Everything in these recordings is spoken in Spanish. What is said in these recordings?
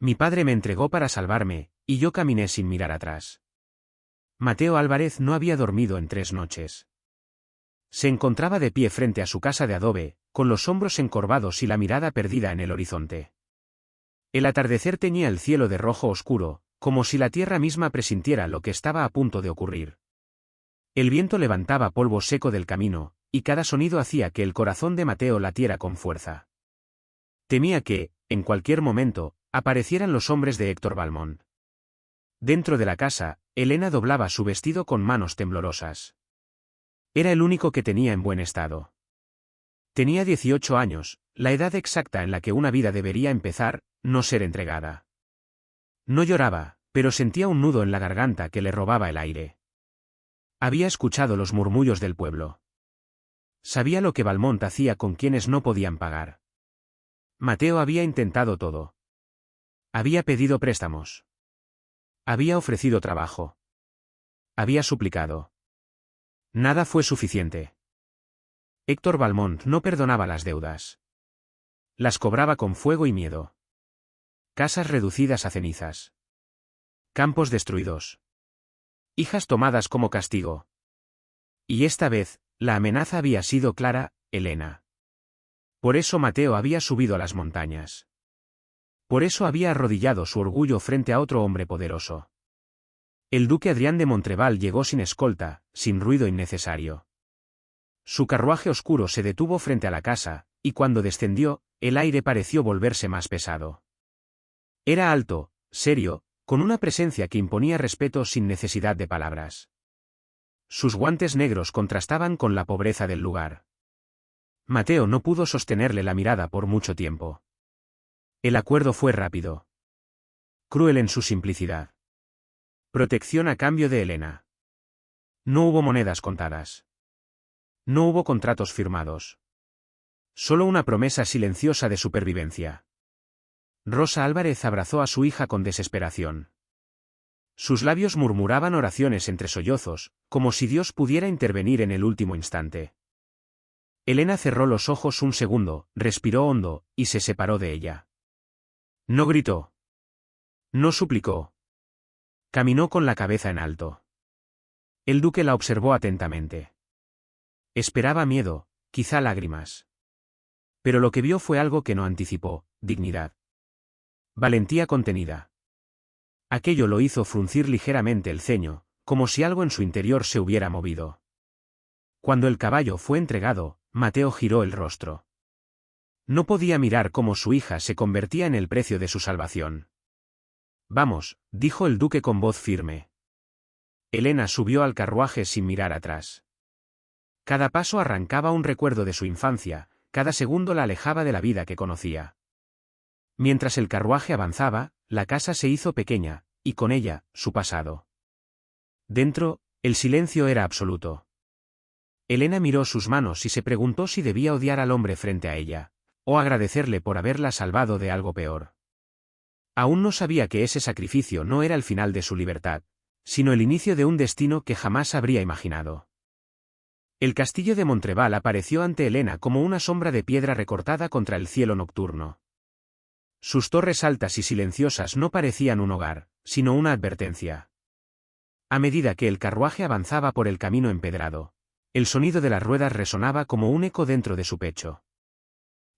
Mi padre me entregó para salvarme, y yo caminé sin mirar atrás. Mateo Álvarez no había dormido en 3 noches. Se encontraba de pie frente a su casa de adobe, con los hombros encorvados y la mirada perdida en el horizonte. El atardecer teñía el cielo de rojo oscuro, como si la tierra misma presintiera lo que estaba a punto de ocurrir. El viento levantaba polvo seco del camino, y cada sonido hacía que el corazón de Mateo latiera con fuerza. Temía que, en cualquier momento, aparecieran los hombres de Héctor Balmont. Dentro de la casa, Elena doblaba su vestido con manos temblorosas. Era el único que tenía en buen estado. Tenía 18 años, la edad exacta en la que una vida debería empezar, no ser entregada. No lloraba, pero sentía un nudo en la garganta que le robaba el aire. Había escuchado los murmullos del pueblo. Sabía lo que Balmont hacía con quienes no podían pagar. Mateo había intentado todo. Había pedido préstamos. Había ofrecido trabajo. Había suplicado. Nada fue suficiente. Héctor Balmont no perdonaba las deudas. Las cobraba con fuego y miedo. Casas reducidas a cenizas. Campos destruidos. Hijas tomadas como castigo. Y esta vez, la amenaza había sido clara, Elena. Por eso Mateo había subido a las montañas. Por eso había arrodillado su orgullo frente a otro hombre poderoso. El duque Adrián de Montreval llegó sin escolta, sin ruido innecesario. Su carruaje oscuro se detuvo frente a la casa, y cuando descendió, el aire pareció volverse más pesado. Era alto, serio, con una presencia que imponía respeto sin necesidad de palabras. Sus guantes negros contrastaban con la pobreza del lugar. Mateo no pudo sostenerle la mirada por mucho tiempo. El acuerdo fue rápido. Cruel en su simplicidad. Protección a cambio de Elena. No hubo monedas contadas. No hubo contratos firmados. Solo una promesa silenciosa de supervivencia. Rosa Álvarez abrazó a su hija con desesperación. Sus labios murmuraban oraciones entre sollozos, como si Dios pudiera intervenir en el último instante. Elena cerró los ojos un segundo, respiró hondo, y se separó de ella. No gritó. No suplicó. Caminó con la cabeza en alto. El duque la observó atentamente. Esperaba miedo, quizá lágrimas. Pero lo que vio fue algo que no anticipó: dignidad. Valentía contenida. Aquello lo hizo fruncir ligeramente el ceño, como si algo en su interior se hubiera movido. Cuando el caballo fue entregado, Mateo giró el rostro. No podía mirar cómo su hija se convertía en el precio de su salvación. Vamos, dijo el duque con voz firme. Elena subió al carruaje sin mirar atrás. Cada paso arrancaba un recuerdo de su infancia, cada segundo la alejaba de la vida que conocía. Mientras el carruaje avanzaba, la casa se hizo pequeña, y con ella, su pasado. Dentro, el silencio era absoluto. Elena miró sus manos y se preguntó si debía odiar al hombre frente a ella, o agradecerle por haberla salvado de algo peor. Aún no sabía que ese sacrificio no era el final de su libertad, sino el inicio de un destino que jamás habría imaginado. El castillo de Montreval apareció ante Elena como una sombra de piedra recortada contra el cielo nocturno. Sus torres altas y silenciosas no parecían un hogar, sino una advertencia. A medida que el carruaje avanzaba por el camino empedrado, el sonido de las ruedas resonaba como un eco dentro de su pecho.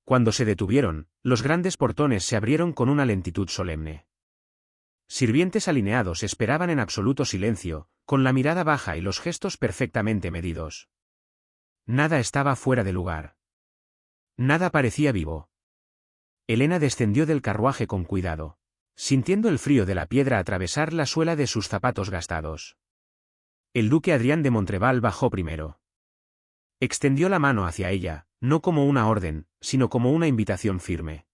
Cuando se detuvieron, los grandes portones se abrieron con una lentitud solemne. Sirvientes alineados esperaban en absoluto silencio, con la mirada baja y los gestos perfectamente medidos. Nada estaba fuera de lugar. Nada parecía vivo. Elena descendió del carruaje con cuidado, sintiendo el frío de la piedra atravesar la suela de sus zapatos gastados. El duque Adrián de Montreval bajó primero. Extendió la mano hacia ella, no como una orden, sino como una invitación firme.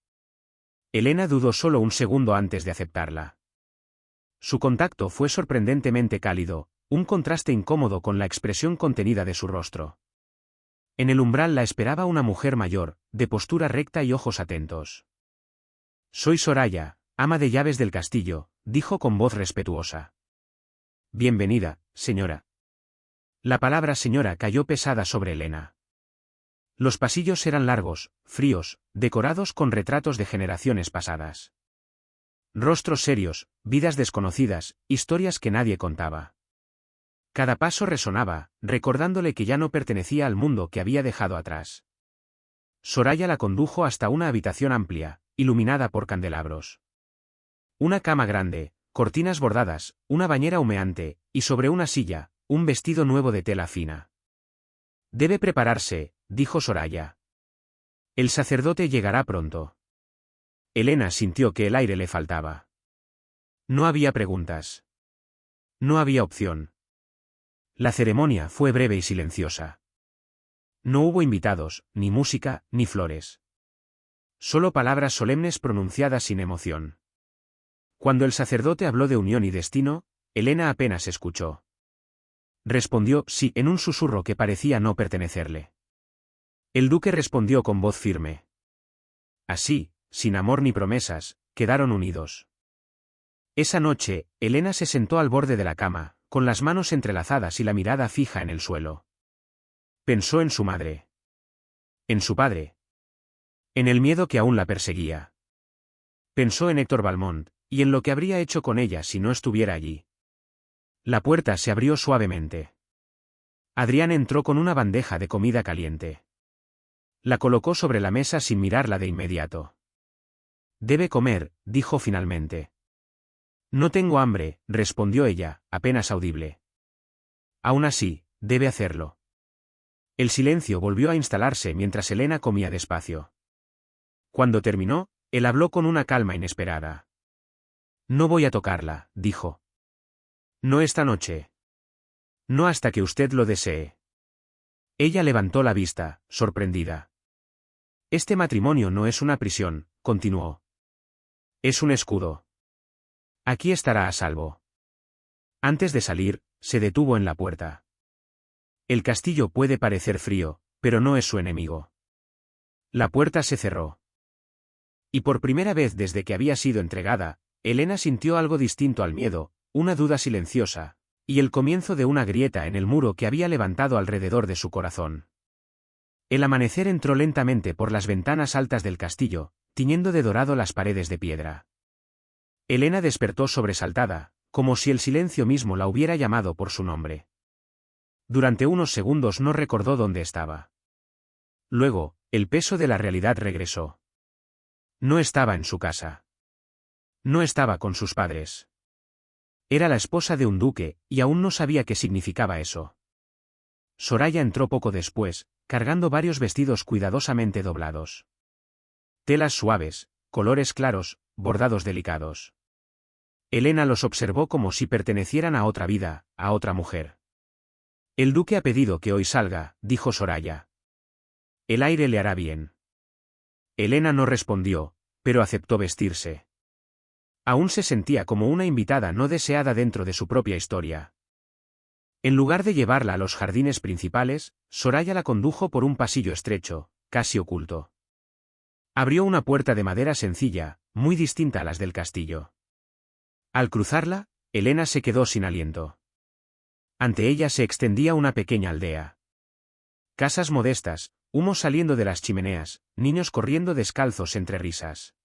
Elena dudó solo un segundo antes de aceptarla. Su contacto fue sorprendentemente cálido, un contraste incómodo con la expresión contenida de su rostro. En el umbral la esperaba una mujer mayor, de postura recta y ojos atentos. «Soy Soraya, ama de llaves del castillo», dijo con voz respetuosa. «Bienvenida, señora». La palabra señora cayó pesada sobre Elena. Los pasillos eran largos, fríos, decorados con retratos de generaciones pasadas. Rostros serios, vidas desconocidas, historias que nadie contaba. Cada paso resonaba, recordándole que ya no pertenecía al mundo que había dejado atrás. Soraya la condujo hasta una habitación amplia, iluminada por candelabros. Una cama grande, cortinas bordadas, una bañera humeante, y sobre una silla, un vestido nuevo de tela fina. Debe prepararse, dijo Soraya. El sacerdote llegará pronto. Elena sintió que el aire le faltaba. No había preguntas. No había opción. La ceremonia fue breve y silenciosa. No hubo invitados, ni música, ni flores. Solo palabras solemnes pronunciadas sin emoción. Cuando el sacerdote habló de unión y destino, Elena apenas escuchó. Respondió sí en un susurro que parecía no pertenecerle. El duque respondió con voz firme. Así, sin amor ni promesas, quedaron unidos. Esa noche, Elena se sentó al borde de la cama, con las manos entrelazadas y la mirada fija en el suelo. Pensó en su madre. En su padre. En el miedo que aún la perseguía. Pensó en Héctor Valmont, y en lo que habría hecho con ella si no estuviera allí. La puerta se abrió suavemente. Adrián entró con una bandeja de comida caliente. La colocó sobre la mesa sin mirarla de inmediato. Debe comer, dijo finalmente. No tengo hambre, respondió ella, apenas audible. Aún así, debe hacerlo. El silencio volvió a instalarse mientras Elena comía despacio. Cuando terminó, él habló con una calma inesperada. No voy a tocarla, dijo. No esta noche. No hasta que usted lo desee. Ella levantó la vista, sorprendida. Este matrimonio no es una prisión, continuó. Es un escudo. Aquí estará a salvo. Antes de salir, se detuvo en la puerta. El castillo puede parecer frío, pero no es su enemigo. La puerta se cerró. Y por primera vez desde que había sido entregada, Elena sintió algo distinto al miedo, una duda silenciosa, y el comienzo de una grieta en el muro que había levantado alrededor de su corazón. El amanecer entró lentamente por las ventanas altas del castillo, tiñendo de dorado las paredes de piedra. Elena despertó sobresaltada, como si el silencio mismo la hubiera llamado por su nombre. Durante unos segundos no recordó dónde estaba. Luego, el peso de la realidad regresó. No estaba en su casa. No estaba con sus padres. Era la esposa de un duque, y aún no sabía qué significaba eso. Soraya entró poco después, cargando varios vestidos cuidadosamente doblados. Telas suaves, colores claros, bordados delicados. Elena los observó como si pertenecieran a otra vida, a otra mujer. El duque ha pedido que hoy salga, dijo Soraya. El aire le hará bien. Elena no respondió, pero aceptó vestirse. Aún se sentía como una invitada no deseada dentro de su propia historia. En lugar de llevarla a los jardines principales, Soraya la condujo por un pasillo estrecho, casi oculto. Abrió una puerta de madera sencilla, muy distinta a las del castillo. Al cruzarla, Elena se quedó sin aliento. Ante ella se extendía una pequeña aldea. Casas modestas, humo saliendo de las chimeneas, niños corriendo descalzos entre risas.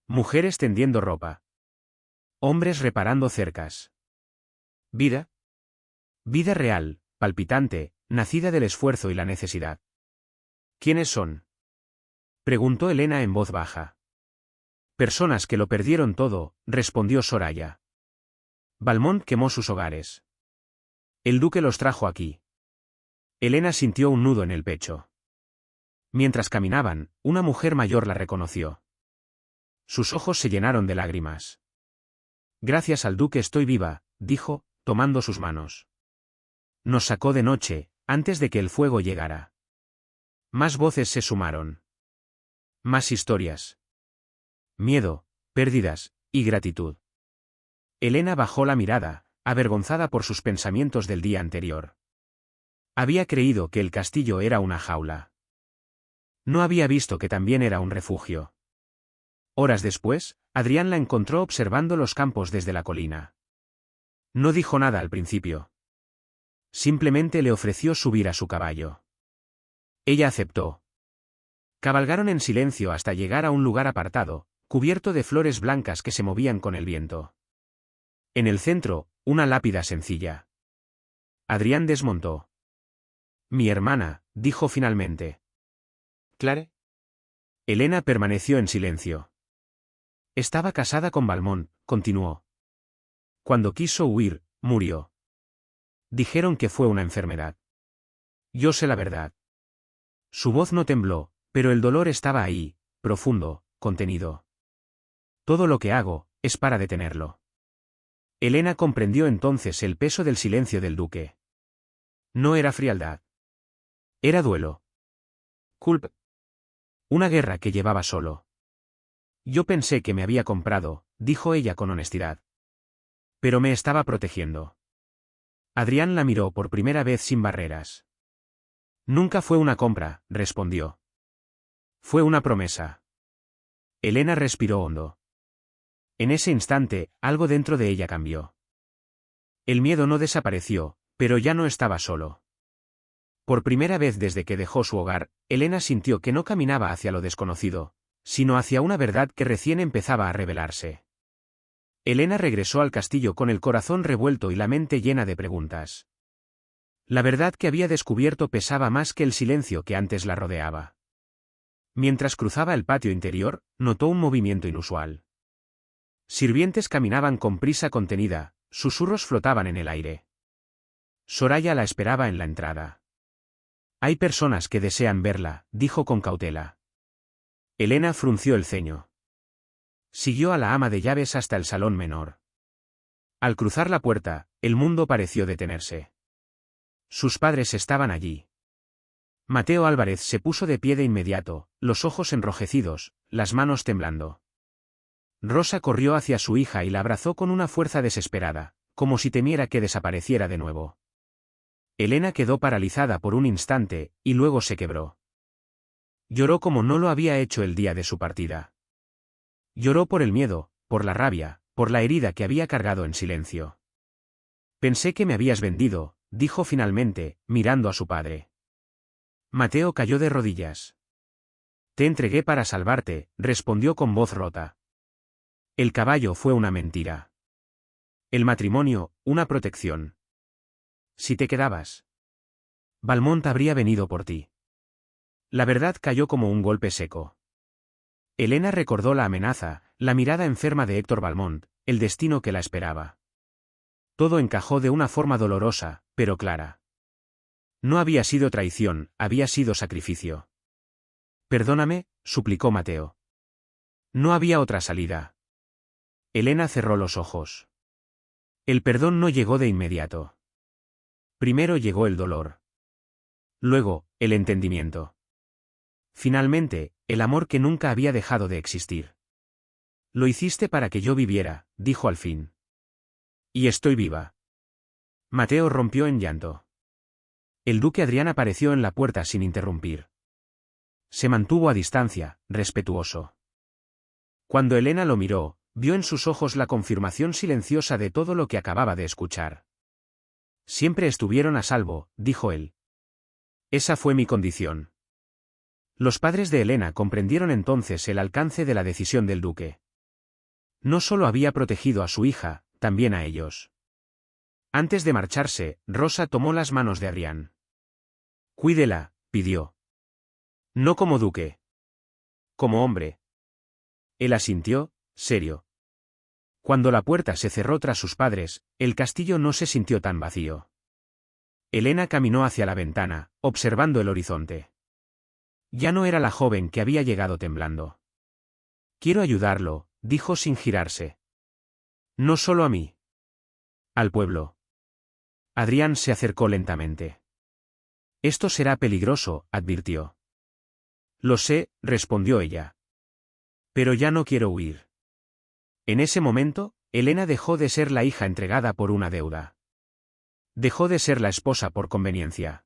Mujeres tendiendo ropa. Hombres reparando cercas. Vida. Vida real, palpitante, nacida del esfuerzo y la necesidad. ¿Quiénes son? Preguntó Elena en voz baja. Personas que lo perdieron todo, respondió Soraya. Valmont quemó sus hogares. El duque los trajo aquí. Elena sintió un nudo en el pecho. Mientras caminaban, una mujer mayor la reconoció. Sus ojos se llenaron de lágrimas. Gracias al duque estoy viva, dijo, tomando sus manos. Nos sacó de noche, antes de que el fuego llegara. Más voces se sumaron. Más historias. Miedo, pérdidas, y gratitud. Elena bajó la mirada, avergonzada por sus pensamientos del día anterior. Había creído que el castillo era una jaula. No había visto que también era un refugio. Horas después, Adrián la encontró observando los campos desde la colina. No dijo nada al principio. Simplemente le ofreció subir a su caballo. Ella aceptó. Cabalgaron en silencio hasta llegar a un lugar apartado, cubierto de flores blancas que se movían con el viento. En el centro, una lápida sencilla. Adrián desmontó. Mi hermana, dijo finalmente. ¿Clare? Elena permaneció en silencio. Estaba casada con Valmont, continuó. Cuando quiso huir, murió. Dijeron que fue una enfermedad. Yo sé la verdad. Su voz no tembló, pero el dolor estaba ahí, profundo, contenido. Todo lo que hago, es para detenerlo. Elena comprendió entonces el peso del silencio del duque. No era frialdad. Era duelo. Culpa. Una guerra que llevaba solo. Yo pensé que me había comprado, dijo ella con honestidad. Pero me estaba protegiendo. Adrián la miró por primera vez sin barreras. Nunca fue una compra, respondió. Fue una promesa. Elena respiró hondo. En ese instante, algo dentro de ella cambió. El miedo no desapareció, pero ya no estaba solo. Por primera vez desde que dejó su hogar, Elena sintió que no caminaba hacia lo desconocido, sino hacia una verdad que recién empezaba a revelarse. Elena regresó al castillo con el corazón revuelto y la mente llena de preguntas. La verdad que había descubierto pesaba más que el silencio que antes la rodeaba. Mientras cruzaba el patio interior, notó un movimiento inusual. Sirvientes caminaban con prisa contenida, susurros flotaban en el aire. Soraya la esperaba en la entrada. Hay personas que desean verla, dijo con cautela. Elena frunció el ceño. Siguió a la ama de llaves hasta el salón menor. Al cruzar la puerta, el mundo pareció detenerse. Sus padres estaban allí. Mateo Álvarez se puso de pie de inmediato, los ojos enrojecidos, las manos temblando. Rosa corrió hacia su hija y la abrazó con una fuerza desesperada, como si temiera que desapareciera de nuevo. Elena quedó paralizada por un instante, y luego se quebró. Lloró como no lo había hecho el día de su partida. Lloró por el miedo, por la rabia, por la herida que había cargado en silencio. Pensé que me habías vendido, dijo finalmente, mirando a su padre. Mateo cayó de rodillas. Te entregué para salvarte, respondió con voz rota. El caballo fue una mentira. El matrimonio, una protección. Si te quedabas, Valmont habría venido por ti. La verdad cayó como un golpe seco. Elena recordó la amenaza, la mirada enferma de Héctor Valmont, el destino que la esperaba. Todo encajó de una forma dolorosa, pero clara. No había sido traición, había sido sacrificio. Perdóname, suplicó Mateo. No había otra salida. Elena cerró los ojos. El perdón no llegó de inmediato. Primero llegó el dolor. Luego, el entendimiento. Finalmente, el amor que nunca había dejado de existir. Lo hiciste para que yo viviera, dijo al fin. Y estoy viva. Mateo rompió en llanto. El duque Adrián apareció en la puerta sin interrumpir. Se mantuvo a distancia, respetuoso. Cuando Elena lo miró, vio en sus ojos la confirmación silenciosa de todo lo que acababa de escuchar. Siempre estuvieron a salvo, dijo él. Esa fue mi condición. Los padres de Elena comprendieron entonces el alcance de la decisión del duque. No solo había protegido a su hija, también a ellos. Antes de marcharse, Rosa tomó las manos de Adrián. Cuídela, pidió. No como duque. Como hombre. Él asintió, serio. Cuando la puerta se cerró tras sus padres, el castillo no se sintió tan vacío. Elena caminó hacia la ventana, observando el horizonte. Ya no era la joven que había llegado temblando. Quiero ayudarlo, dijo sin girarse. No solo a mí. Al pueblo. Adrián se acercó lentamente. Esto será peligroso, advirtió. Lo sé, respondió ella. Pero ya no quiero huir. En ese momento, Elena dejó de ser la hija entregada por una deuda. Dejó de ser la esposa por conveniencia.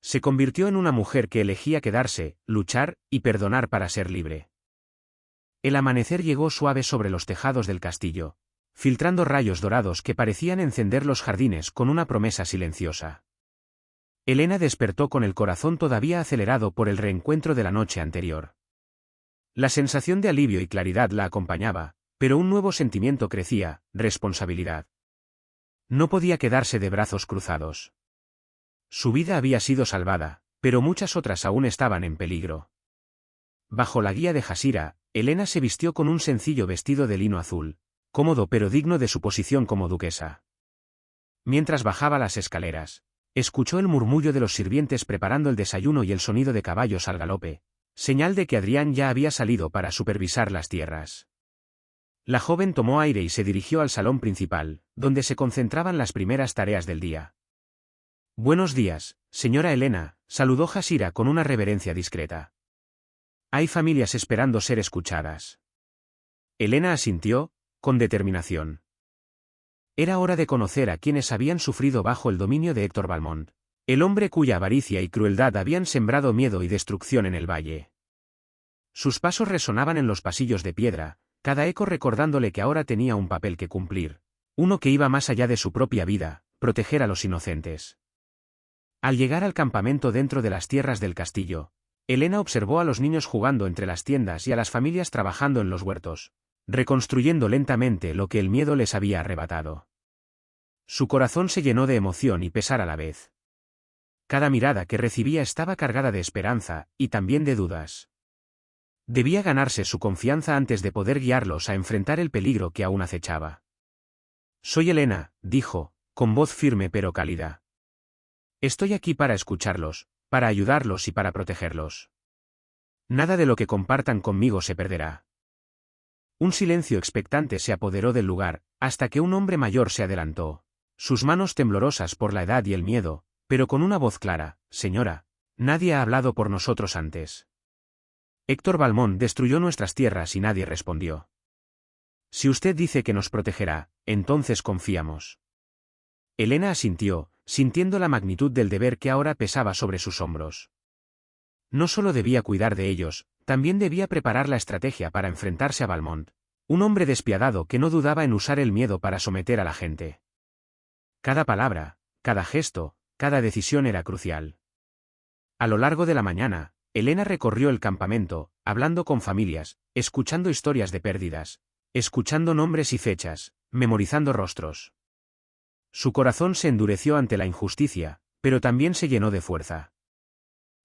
Se convirtió en una mujer que elegía quedarse, luchar y perdonar para ser libre. El amanecer llegó suave sobre los tejados del castillo, filtrando rayos dorados que parecían encender los jardines con una promesa silenciosa. Elena despertó con el corazón todavía acelerado por el reencuentro de la noche anterior. La sensación de alivio y claridad la acompañaba, pero un nuevo sentimiento crecía, responsabilidad. No podía quedarse de brazos cruzados. Su vida había sido salvada, pero muchas otras aún estaban en peligro. Bajo la guía de Jasira, Elena se vistió con un sencillo vestido de lino azul, cómodo pero digno de su posición como duquesa. Mientras bajaba las escaleras, escuchó el murmullo de los sirvientes preparando el desayuno y el sonido de caballos al galope, señal de que Adrián ya había salido para supervisar las tierras. La joven tomó aire y se dirigió al salón principal, donde se concentraban las primeras tareas del día. «Buenos días, señora Elena», saludó Jasira con una reverencia discreta. «Hay familias esperando ser escuchadas». Elena asintió, con determinación. Era hora de conocer a quienes habían sufrido bajo el dominio de Héctor Valmont, el hombre cuya avaricia y crueldad habían sembrado miedo y destrucción en el valle. Sus pasos resonaban en los pasillos de piedra, cada eco recordándole que ahora tenía un papel que cumplir, uno que iba más allá de su propia vida, proteger a los inocentes. Al llegar al campamento dentro de las tierras del castillo, Elena observó a los niños jugando entre las tiendas y a las familias trabajando en los huertos, reconstruyendo lentamente lo que el miedo les había arrebatado. Su corazón se llenó de emoción y pesar a la vez. Cada mirada que recibía estaba cargada de esperanza, y también de dudas. Debía ganarse su confianza antes de poder guiarlos a enfrentar el peligro que aún acechaba. «Soy Elena», dijo, con voz firme pero cálida. «Estoy aquí para escucharlos, para ayudarlos y para protegerlos. Nada de lo que compartan conmigo se perderá». Un silencio expectante se apoderó del lugar, hasta que un hombre mayor se adelantó, sus manos temblorosas por la edad y el miedo, pero con una voz clara: «Señora, nadie ha hablado por nosotros antes. Héctor Valmont destruyó nuestras tierras y nadie respondió. Si usted dice que nos protegerá, entonces confiamos». Elena asintió, sintiendo la magnitud del deber que ahora pesaba sobre sus hombros. No solo debía cuidar de ellos, también debía preparar la estrategia para enfrentarse a Valmont, un hombre despiadado que no dudaba en usar el miedo para someter a la gente. Cada palabra, cada gesto, cada decisión era crucial. A lo largo de la mañana, Elena recorrió el campamento, hablando con familias, escuchando historias de pérdidas, escuchando nombres y fechas, memorizando rostros. Su corazón se endureció ante la injusticia, pero también se llenó de fuerza.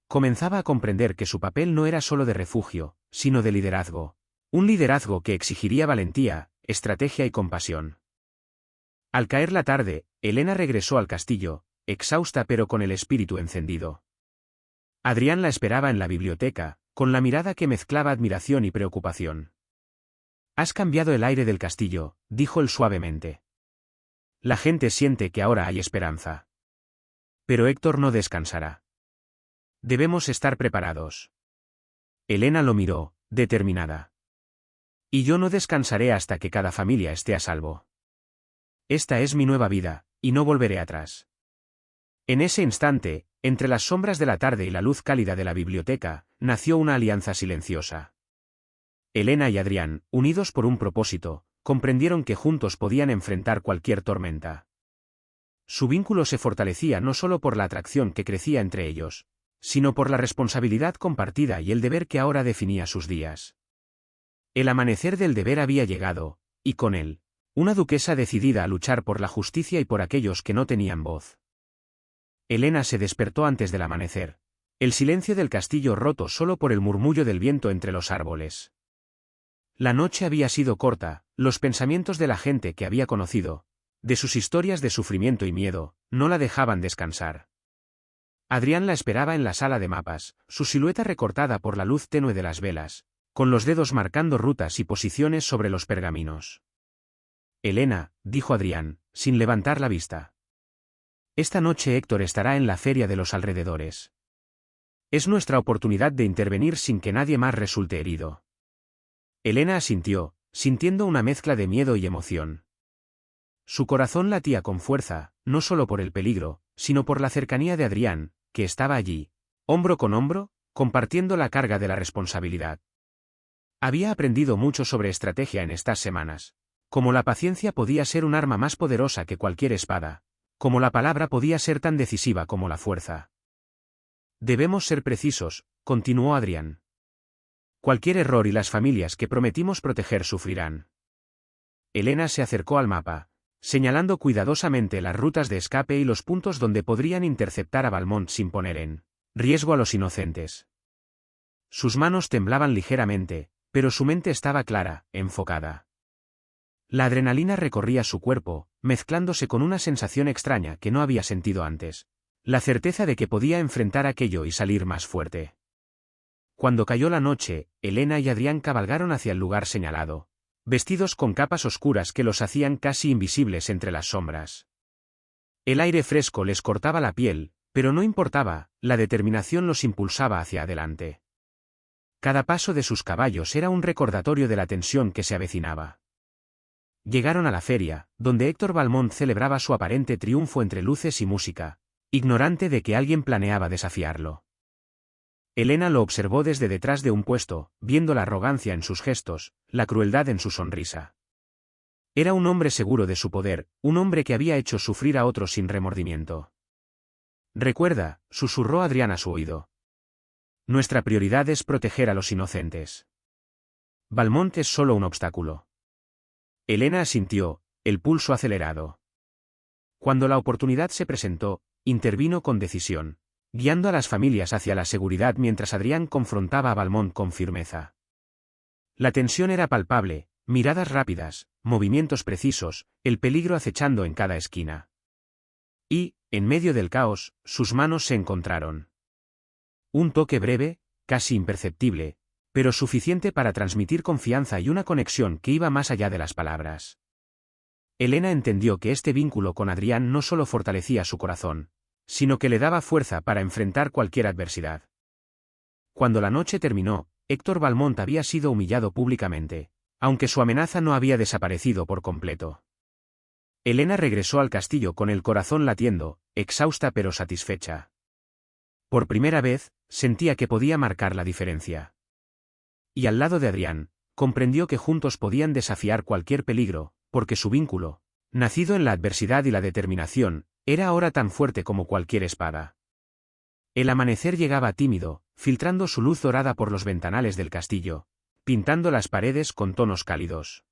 Comenzaba a comprender que su papel no era solo de refugio, sino de liderazgo, un liderazgo que exigiría valentía, estrategia y compasión. Al caer la tarde, Elena regresó al castillo, exhausta pero con el espíritu encendido. Adrián la esperaba en la biblioteca, con la mirada que mezclaba admiración y preocupación. «Has cambiado el aire del castillo», dijo él suavemente. «La gente siente que ahora hay esperanza. Pero Héctor no descansará. Debemos estar preparados». Elena lo miró, determinada. «Y yo no descansaré hasta que cada familia esté a salvo. Esta es mi nueva vida, y no volveré atrás». En ese instante, entre las sombras de la tarde y la luz cálida de la biblioteca, nació una alianza silenciosa. Elena y Adrián, unidos por un propósito, comprendieron que juntos podían enfrentar cualquier tormenta. Su vínculo se fortalecía no solo por la atracción que crecía entre ellos, sino por la responsabilidad compartida y el deber que ahora definía sus días. El amanecer del deber había llegado, y con él, una duquesa decidida a luchar por la justicia y por aquellos que no tenían voz. Elena se despertó antes del amanecer, el silencio del castillo roto solo por el murmullo del viento entre los árboles. La noche había sido corta, los pensamientos de la gente que había conocido, de sus historias de sufrimiento y miedo, no la dejaban descansar. Adrián la esperaba en la sala de mapas, su silueta recortada por la luz tenue de las velas, con los dedos marcando rutas y posiciones sobre los pergaminos. «Elena», dijo Adrián, sin levantar la vista. «Esta noche Héctor estará en la feria de los alrededores. Es nuestra oportunidad de intervenir sin que nadie más resulte herido». Elena asintió, sintiendo una mezcla de miedo y emoción. Su corazón latía con fuerza, no solo por el peligro, sino por la cercanía de Adrián, que estaba allí, hombro con hombro, compartiendo la carga de la responsabilidad. Había aprendido mucho sobre estrategia en estas semanas, como la paciencia podía ser un arma más poderosa que cualquier espada, como la palabra podía ser tan decisiva como la fuerza. «Debemos ser precisos», continuó Adrián. Cualquier error y las familias que prometimos proteger sufrirán. Elena se acercó al mapa, señalando cuidadosamente las rutas de escape y los puntos donde podrían interceptar a Valmont sin poner en riesgo a los inocentes. Sus manos temblaban ligeramente, pero su mente estaba clara, enfocada. La adrenalina recorría su cuerpo, mezclándose con una sensación extraña que no había sentido antes. La certeza de que podía enfrentar aquello y salir más fuerte. Cuando cayó la noche, Elena y Adrián cabalgaron hacia el lugar señalado, vestidos con capas oscuras que los hacían casi invisibles entre las sombras. El aire fresco les cortaba la piel, pero no importaba, la determinación los impulsaba hacia adelante. Cada paso de sus caballos era un recordatorio de la tensión que se avecinaba. Llegaron a la feria, donde Héctor Valmont celebraba su aparente triunfo entre luces y música, ignorante de que alguien planeaba desafiarlo. Elena lo observó desde detrás de un puesto, viendo la arrogancia en sus gestos, la crueldad en su sonrisa. Era un hombre seguro de su poder, un hombre que había hecho sufrir a otros sin remordimiento. «Recuerda», susurró Adrián a su oído. «Nuestra prioridad es proteger a los inocentes. Valmont es solo un obstáculo». Elena asintió, el pulso acelerado. Cuando la oportunidad se presentó, intervino con decisión, guiando a las familias hacia la seguridad mientras Adrián confrontaba a Valmont con firmeza. La tensión era palpable, miradas rápidas, movimientos precisos, el peligro acechando en cada esquina. Y, en medio del caos, sus manos se encontraron. Un toque breve, casi imperceptible, pero suficiente para transmitir confianza y una conexión que iba más allá de las palabras. Elena entendió que este vínculo con Adrián no solo fortalecía su corazón, sino que le daba fuerza para enfrentar cualquier adversidad. Cuando la noche terminó, Héctor Valmont había sido humillado públicamente, aunque su amenaza no había desaparecido por completo. Elena regresó al castillo con el corazón latiendo, exhausta pero satisfecha. Por primera vez, sentía que podía marcar la diferencia. Y al lado de Adrián, comprendió que juntos podían desafiar cualquier peligro, porque su vínculo, nacido en la adversidad y la determinación, era ahora tan fuerte como cualquier espada. El amanecer llegaba tímido, filtrando su luz dorada por los ventanales del castillo, pintando las paredes con tonos cálidos.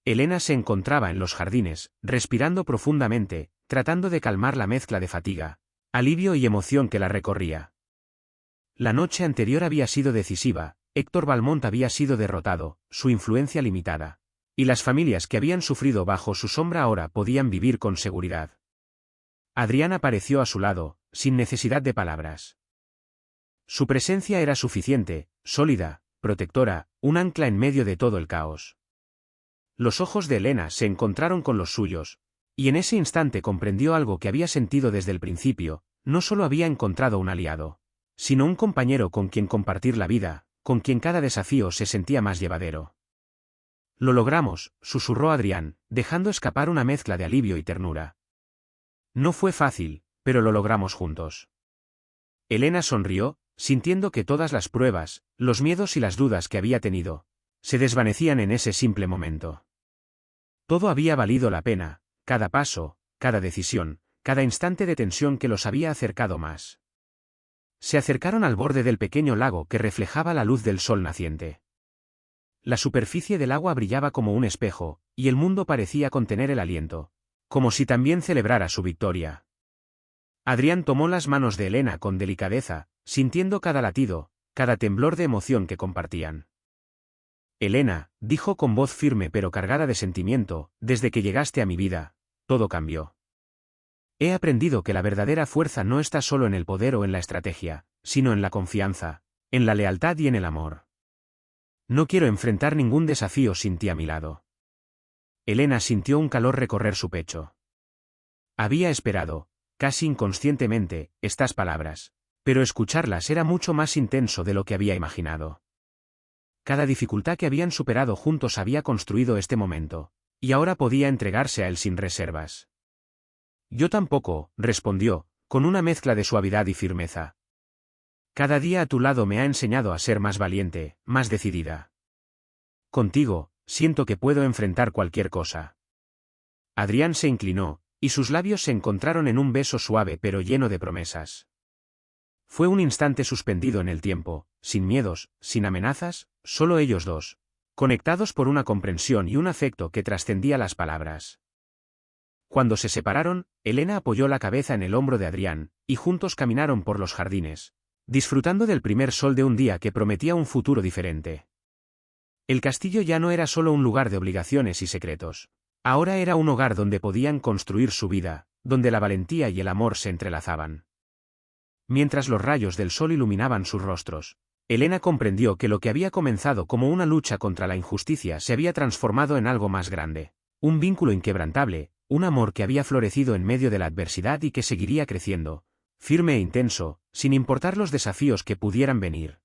Elena se encontraba en los jardines, respirando profundamente, tratando de calmar la mezcla de fatiga, alivio y emoción que la recorría. La noche anterior había sido decisiva, Héctor Valmont había sido derrotado, su influencia limitada, y las familias que habían sufrido bajo su sombra ahora podían vivir con seguridad. Adrián apareció a su lado, sin necesidad de palabras. Su presencia era suficiente, sólida, protectora, un ancla en medio de todo el caos. Los ojos de Elena se encontraron con los suyos, y en ese instante comprendió algo que había sentido desde el principio: no solo había encontrado un aliado, sino un compañero con quien compartir la vida, con quien cada desafío se sentía más llevadero. «Lo logramos», susurró Adrián, dejando escapar una mezcla de alivio y ternura. «No fue fácil, pero lo logramos juntos». Elena sonrió, sintiendo que todas las pruebas, los miedos y las dudas que había tenido, se desvanecían en ese simple momento. Todo había valido la pena, cada paso, cada decisión, cada instante de tensión que los había acercado más. Se acercaron al borde del pequeño lago que reflejaba la luz del sol naciente. La superficie del agua brillaba como un espejo, y el mundo parecía contener el aliento, como si también celebrara su victoria. Adrián tomó las manos de Elena con delicadeza, sintiendo cada latido, cada temblor de emoción que compartían. «Elena», dijo con voz firme pero cargada de sentimiento, «desde que llegaste a mi vida, todo cambió. He aprendido que la verdadera fuerza no está solo en el poder o en la estrategia, sino en la confianza, en la lealtad y en el amor. No quiero enfrentar ningún desafío sin ti a mi lado». Elena sintió un calor recorrer su pecho. Había esperado, casi inconscientemente, estas palabras, pero escucharlas era mucho más intenso de lo que había imaginado. Cada dificultad que habían superado juntos había construido este momento, y ahora podía entregarse a él sin reservas. «Yo tampoco», respondió, con una mezcla de suavidad y firmeza. «Cada día a tu lado me ha enseñado a ser más valiente, más decidida. Contigo, siento que puedo enfrentar cualquier cosa». Adrián se inclinó, y sus labios se encontraron en un beso suave pero lleno de promesas. Fue un instante suspendido en el tiempo, sin miedos, sin amenazas, solo ellos dos, conectados por una comprensión y un afecto que trascendía las palabras. Cuando se separaron, Elena apoyó la cabeza en el hombro de Adrián, y juntos caminaron por los jardines, disfrutando del primer sol de un día que prometía un futuro diferente. El castillo ya no era solo un lugar de obligaciones y secretos. Ahora era un hogar donde podían construir su vida, donde la valentía y el amor se entrelazaban. Mientras los rayos del sol iluminaban sus rostros, Elena comprendió que lo que había comenzado como una lucha contra la injusticia se había transformado en algo más grande, un vínculo inquebrantable, un amor que había florecido en medio de la adversidad y que seguiría creciendo, firme e intenso, sin importar los desafíos que pudieran venir.